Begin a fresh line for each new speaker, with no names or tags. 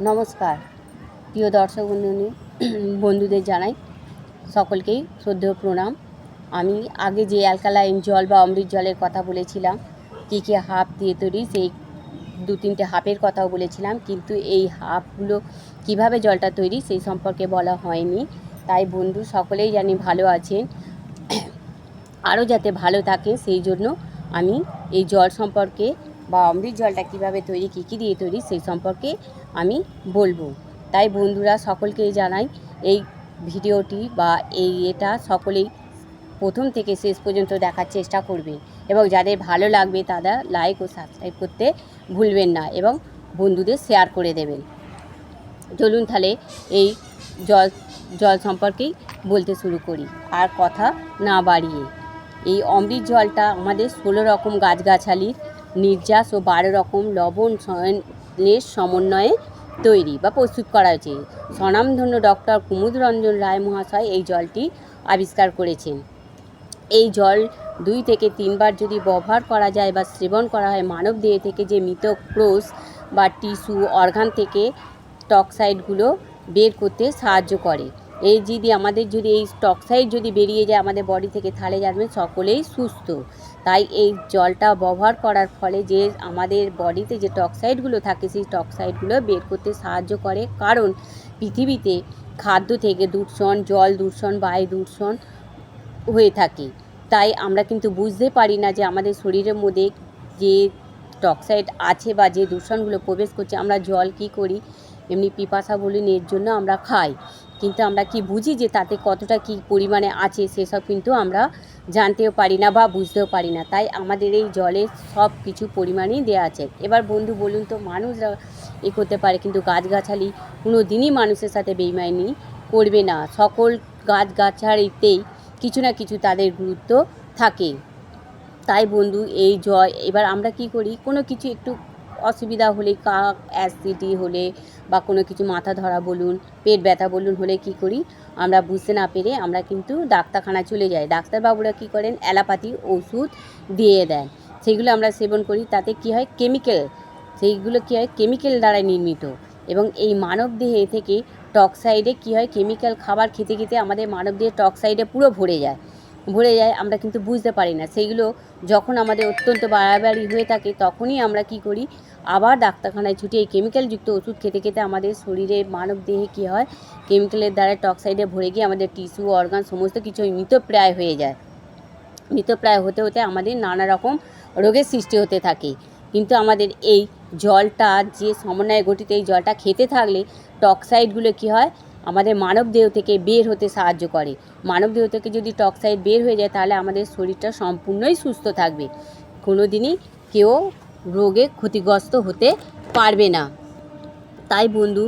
নমস্কার প্রিয় দর্শক বন্ধুদের জানাই সকলকেই শ্রদ্ধেয় প্রণাম। আমি আগে যে অ্যালকালাইন জল বা অমৃত জলের কথা বলেছিলাম, কী কী হাব দিয়ে তৈরি, সেই 2-3টে হাবের কথাও বলেছিলাম, কিন্তু এই হাবগুলো কিভাবে জলটা তৈরি সেই সম্পর্কে বলা হয়নি। তাই বন্ধু সকলেই জানি ভালো আছেন, আরও যাতে ভালো থাকে সেই জন্য আমি এই জল সম্পর্কে বা অমৃত জলটা কীভাবে তৈরি, কী কী দিয়ে তৈরি সেই সম্পর্কে আমি বলবো। তাই বন্ধুরা সকলকেই জানাই এই ভিডিওটি বা এটা সকলেই প্রথম থেকে শেষ পর্যন্ত দেখার চেষ্টা করবেন, এবং যাদের ভালো লাগবে তারা লাইক ও সাবস্ক্রাইব করতে ভুলবেন না, এবং বন্ধুদের শেয়ার করে দেবেন। চলুন তাহলে এই জল সম্পর্কেই বলতে শুরু করি, আর কথা না বাড়িয়ে। এই অমৃত জলটা আমাদের 16 রকম গাছগাছালির নির্যাস ও 12 রকম লবণের সমন্বয়ে তৈরি বা প্রস্তুত করা হয়েছে। স্বনামধন্য ডক্টর কুমুদ রঞ্জন রায় মহাশয় এই জলটি আবিষ্কার করেছেন। এই জল 2 থেকে 3 বার যদি ব্যবহার করা যায় বা সেবন করা হয়, মানব দেহ থেকে যে মৃত কোষ বা টিস্যু অর্গান থেকে টক্সাইডগুলো বের করতে সাহায্য করে। এই যদি এই টক্সাইড যদি বেরিয়ে যায় আমাদের বডি থেকে, তাহলে জানবেন সকলেই সুস্থ। তাই এই জলটা ব্যবহার করার ফলে যে আমাদের বডিতে যে টক্সাইডগুলো থাকে সেই টক্সাইডগুলো বের করতে সাহায্য করে, কারণ পৃথিবীতে খাদ্য থেকে দূষণ, জল দূষণ, বায়ু দূষণ হয়ে থাকে। তাই আমরা কিন্তু বুঝতে পারি না যে আমাদের শরীরের মধ্যে যে টক্সাইড আছে বা যে দূষণগুলো প্রবেশ করছে। আমরা জল কী করি, এমনি পিপাসা বলুন এর জন্য আমরা খাই, কিন্তু আমরা কি বুঝি যে তাতে কতটা কী পরিমাণে আছে সেসব কিন্তু আমরা জানতেও পারি না বা বুঝতেও পারি না। তাই আমাদের এই জলে সব কিছু পরিমাণেই দেওয়া আছে। এবার বন্ধু বলুন তো, মানুষরা করতে পারে, কিন্তু গাছগাছালি কোনো দিনই মানুষের সাথে বেইমানি করবে না। সকল গাছগাছালিতেই কিছু না কিছু তাদের গুরুত্ব থাকে। তাই বন্ধু এবার আমরা কি করি, কোনো কিছু একটু অসুবিধা হলে, অ্যাসিডিটি হলে বা কোনো কিছু মাথা ধরা বলুন, পেট ব্যথা বলুন হলে কি করি, আমরা বুঝতে না পেরে আমরা কিন্তু ডাক্তারখানায় চলে যাই। ডাক্তারবাবুরা কী করেন, অ্যালোপ্যাথি ওষুধ দিয়ে দেন, সেগুলো আমরা সেবন করি। তাতে কি হয়, সেইগুলো কী হয়, কেমিক্যাল দ্বারা নির্মিত। এবং এই মানব দেহে থেকে টক্সাইডে কী হয়, কেমিক্যাল খাবার খেতে খেতে আমাদের মানব দেহে টক্সাইডে পুরো ভরে যায়, আমরা কিন্তু বুঝতে পারি না। সেইগুলো যখন আমাদের অত্যন্ত বাড়াবাড়ি হয়ে থাকে, তখনই আমরা কি করি, আবার ডাক্তারখানায় ছুটে এই কেমিক্যালযুক্ত ওষুধ খেতে খেতে আমাদের শরীরে মানব দেহে কী হয়, কেমিক্যালের দ্বারা টক্সাইডে ভরে গিয়ে আমাদের টিস্যু অর্গান সমস্ত কিছু মৃতপ্রায় হয়ে যায়। মৃতপ্রায় হতে হতে আমাদের নানা রকম রোগের সৃষ্টি হতে থাকে। কিন্তু আমাদের এই জলটা যে সমন্বয়ে গঠিত, এই জলটা খেতে থাকলে টক্সাইডগুলো কী হয়, আমাদের মানব দেহ থেকে বের হতে সাহায্য করে। মানব দেহ থেকে যদি টক্সাইড বের হয়ে যায়, তাহলে আমাদের শরীরটা সম্পূর্ণই সুস্থ থাকবে, কোনো দিনই কেউ রোগে ক্ষতিগ্রস্ত হতে পারবে না। তাই বন্ধু